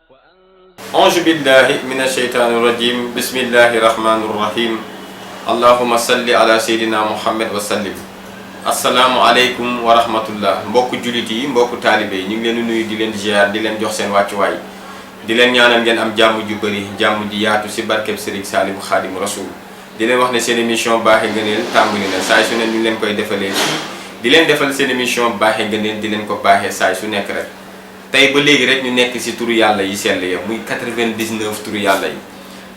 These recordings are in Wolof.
أعوذ بالله من الشيطان الرجيم بسم الله الرحمن الرحيم اللهم صل على سيدنا محمد وسلم assalaamu aleykum wa rahmatullah mbokku jullit yi mbokku taalibe yi ñu ngi leen di nuyu di leen ziar di leen jox seen wàccuwaay di leen ñaanal ngeen am jàmm ju bëri jàmm ji yaatu si barkeb Serigne Saliou Khadimu Rasoul di leen wax ne seen émission baaxe ngëneel tàmbali na saay su ne ñu leen koy defalee fii di leen defal seen émission baaxe ngëneel di leen ko baaxee saay su nekk rek tey ba léegi rek ñu nekk si turu yàlla yi sell ya muy 99 turu yàlla yi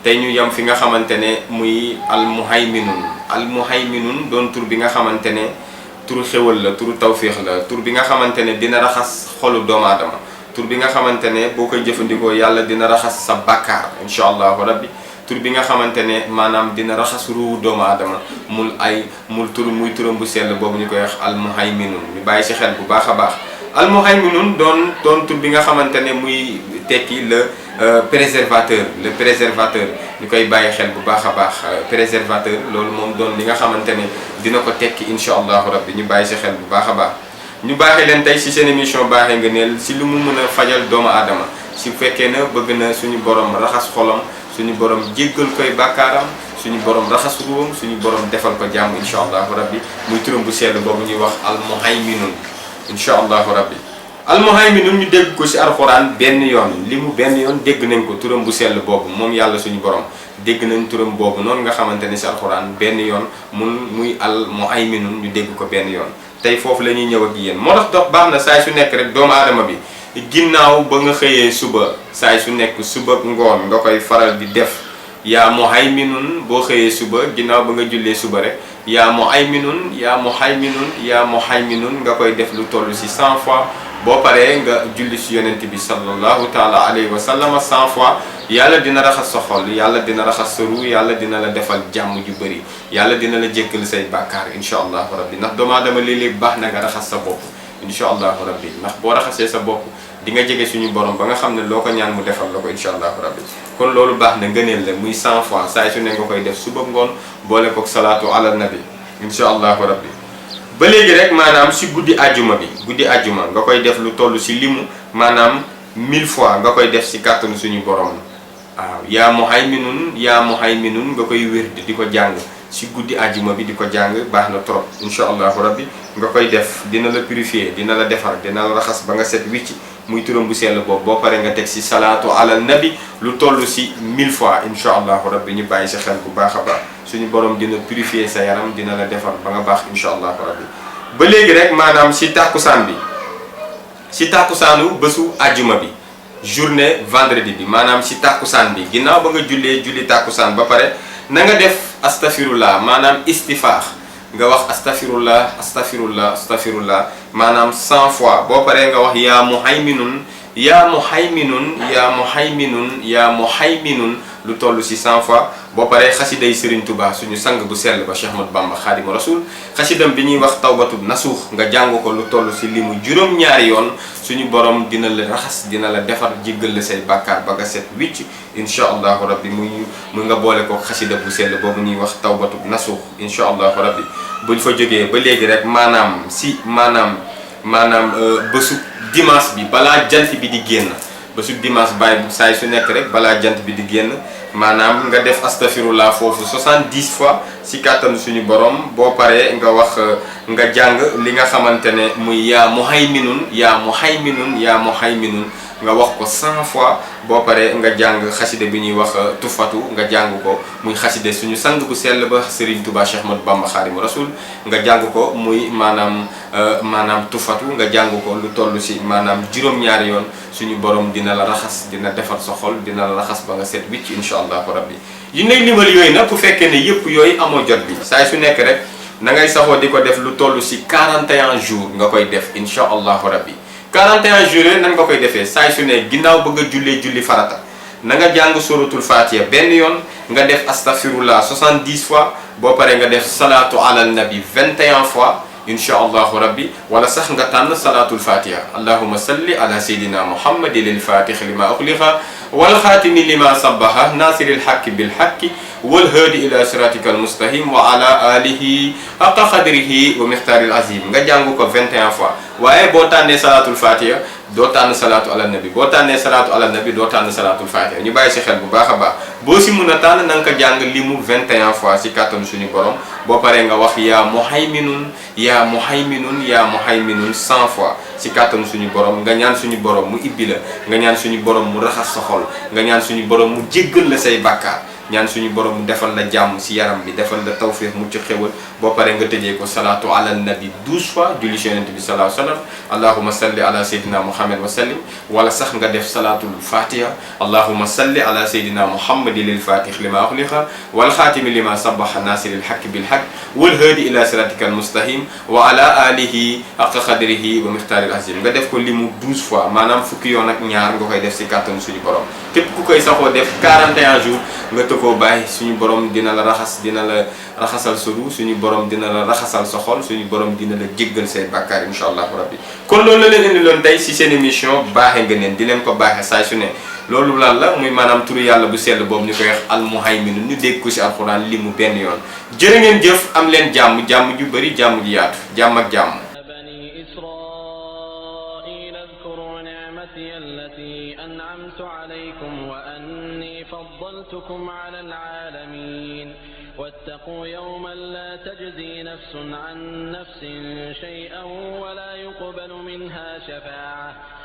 tey ñu yem fi nga xamante ne muy almuhayminun doon tur bi nga xamante ne turu xéwal la turu tawféex la tur bi nga xamante ne dina raxas xolu doomu aadama tur bi nga xamante ne boo koy jëfandikoo yàlla dina raxas sa bàkkaar incha allahu rabbi tur bi nga xamante ne maanaam dina raxas ruuhu doomu aadama muy turam bu sell boobu ñu koy wax almuhayminun ñu bàyyi si xel bu baax a baax almuhayminun doon tur bi nga xamante ne muy tekki le préservateur ñu koy bàyyi xel bu baax a baax préservateur loolu moom doon li nga xamante ne dina ko tekki incha allahu rabbi ñu bàyyi si xel bu baax a baax ñu baaxee leen tey si seen émission baaxee ngëneel si lu mu mën a fajal doomu aadama su fekkee na bëgg na suñu borom raxas xolam suñu borom jéggal koy bàkkaaram suñu borom raxas ruwam suñu borom defal ko jàmm incha allahu rabbi muy turam bu sell boobu ñuy wax almuhayminun incha allahu rabbi almuhayminun ñu dégg ko ci alxuraan benn yoon li mu benn yoon dégg nañ ko turam bu sell boobu moom yàlla suñu borom dégg nañ turam boobu noonu nga xamante ne ci alxuraan benn yoon muy almuhayminun ñu dégg ko benn yoon tey foofu la ñuy ñëw ak yéen moo tax dox baax na saay su nekk rek doomu aadama bi ginnaaw ba nga xëyee suba saay su nekk suba ngoon nga koy faral di def yaa muhayminun boo xëyee suba ginnaaw ba nga jullee suba rek yaa muhayminun nga koy def lu toll ci 100 fois boo paree nga julli ci yonent bi sallallahu taala alayhi wa sallam 100 fois yàlla dina raxas sa xol yàlla dina raxas sa ruu yàlla dina la defal jàmm ju bëri yàlla dina la jéggal say bàkkaar incha allahu rabbi ndax doomu aadama léeg-léeg baax na nga raxas sa bopp incha allahu rabbi ndax boo raxasee sa bopp di nga jege suñu borom ba nga xam ne loo ko ñaan mu defal la ko incha allahu rabbi kon loolu baax na ngëneel la muy 100 fois saa su ne nga koy def suba ngoon boole kook salaatu ala nabi incha allahu rabbi ba léegi rek maanaam si guddi àjjuma nga koy def lu toll si limu maanaam 1000 fois nga koy def si kàttanu suñu borom waaw yaa muhayminun nga koy wér di ko jàng si guddi àjjuma bi di ko jàng baax na trop incha allahu rabbi nga koy def dina la purifier dina la defar dina la raxas ba nga set wicc muy turam bu sell boobu boo paree nga teg si salaatu ala nabi lu toll si 1000 fois incha allahu rabbi ñu bàyyi si xel bu baax a baax suñu borom dina purifier sa yaram dina la defar ba nga baax incha allahu rabbi ba léegi rek maanaam si tàkkusaanu bésu àjjuma bi journée vendredi bi maanaam si tàkkusaan bi ginnaaw ba nga julli tàkkusaan ba pare na nga def astafirullah maanaam istifaax nga wax astafirullah maanaam 100 fois boo paree nga wax yaa muhayminun lu toll si 100 fois boo paree xasiday Serigne Touba suñu sang bu sell ba Cheikh Ahmadou Bamba Khadimu Rasoul xasidam bi ñuy wax tawbatu nasuux nga jàng ko lu toll si limu juróom-ñaari yoon suñu borom dina la raxas dina la defar jéggal la say bàkkaar ba nga set wicc incha allahu rabbi mu nga boole ko xasida bu sell boobu ñuy wax tawbatu nasuux incha allahu rabbi buñ fa jógee ba léegi rek maanaam bésu dimanche bi balaa jant bi di génn bésu dimanche bàyyi saay su nekk rek balaa jant bi di génn maanaam nga def astafirullah foofu 70 fois si kàttanu suñu borom boo paree nga wax nga jàng li nga xamante ne muy yaa muhayminun nga wax ko 100 fois boo paree nga jàng xaside bi ñuy wax tufatu nga jàng ko muy xaside suñu sang bu sell ba Serigne Touba Cheikh Ahmadou Bamba Khadimu Rasoul nga jàng ko muy maanaam tufatu nga jàng ko lu toll si maanaam juróom-ñaari yoon suñu borom dina la raxas dina defar sa xol dina la raxas ba nga set wicc incha allahu rabbi yi ngay limal yooyu nag bu fekkee ne yëpp yooyu amoo jot bi saa su nekk rek na ngay saxoo di ko def lu toll si 41 jours nga koy def incha allahu rabbi 41 jours yooyu nan nga koy defee saa su ne ginnaaw bëgg a julli farata na nga jàng suratul fatiha benn yoon nga def astafirullah 70 fois boo paree nga def salaatu ala nabi 21 fois incha allahu rabbi wala sax nga tànn salaatul fatiha allahumma salli ala sayyidina muhammadin lil fatih lima uxliqa wal xaatimi lima sabaha nasiril xaqi bil xaqi wal haadi ila siratika al mustaqim wa ala alihi haqa qadrihi wa miqdaaril azim nga jàng ko 21 fois waaye boo tànnee salaatul fatiha doo tànn salaatu ala nabi boo tànnee salaatu ala nabi doo tànn salaatul fatiha ñu bàyyi si xel bu baax a baax boo si mun a tànn na nga ko jàng limu 21 fois si kàttanu suñu borom boo paree nga wax yaa muhayminun yaa muhayminun yaa muhayminun 100 fois si kàttanu suñu borom nga ñaan suñu borom mu ibbi la nga ñaan suñu borom mu raxas sa xol nga ñaan suñu borom mu jéggal la say bàkkaar ñaan suñu borom mu defal la jàmm si yaram bi defal la tawfiq mu ci xéwal boo paree nga tëjee ko salaatu ala nabi 12 fois julli ci yonent bi sallallahu alayhi wa sallam allahumma salli ala sayyidina muhammad wa sallim wala sax nga def salaatul fatiha allahumma salli ala sayyidina muhammadin lil fatih lima ughliqa wal xaatimi lima sabaha nasiril haqq bil haqq wal hadi ila siratika al mustaqim wa ala alihi haqqa qadrihi wa miqdaril azim nga def ko limu 12 fois maanaam fukki yoon ak ñaar nga koy def si kàttanu suñu borom képp ku koy saxoo def 41 jours nga koo bàyyi suñu borom dina la raxas dina la raxasal solu suñu borom dina la raxasal sa xol suñu borom dina la jéggal say bàkkaar incha allahu rabbi kon loolu la leen indi loon tey si seen émission baaxe nga neen di leen ko baaxe saay su ne loolu lan la muy maanaam turu yàlla bu sell boobu ñu koy wax almuhaymin ñu dégg ko si alquran li mu benn yoon jërë ngeen jëf am leen jàmm jàmm ju bëri jàmm ju yaatu jàmm ak jàmm التي أنعمت عليكم وأني فضلتكم على العالمين واتقوا يوما لا تجزي نفس عن نفس شيئا ولا يقبل منها شفاعة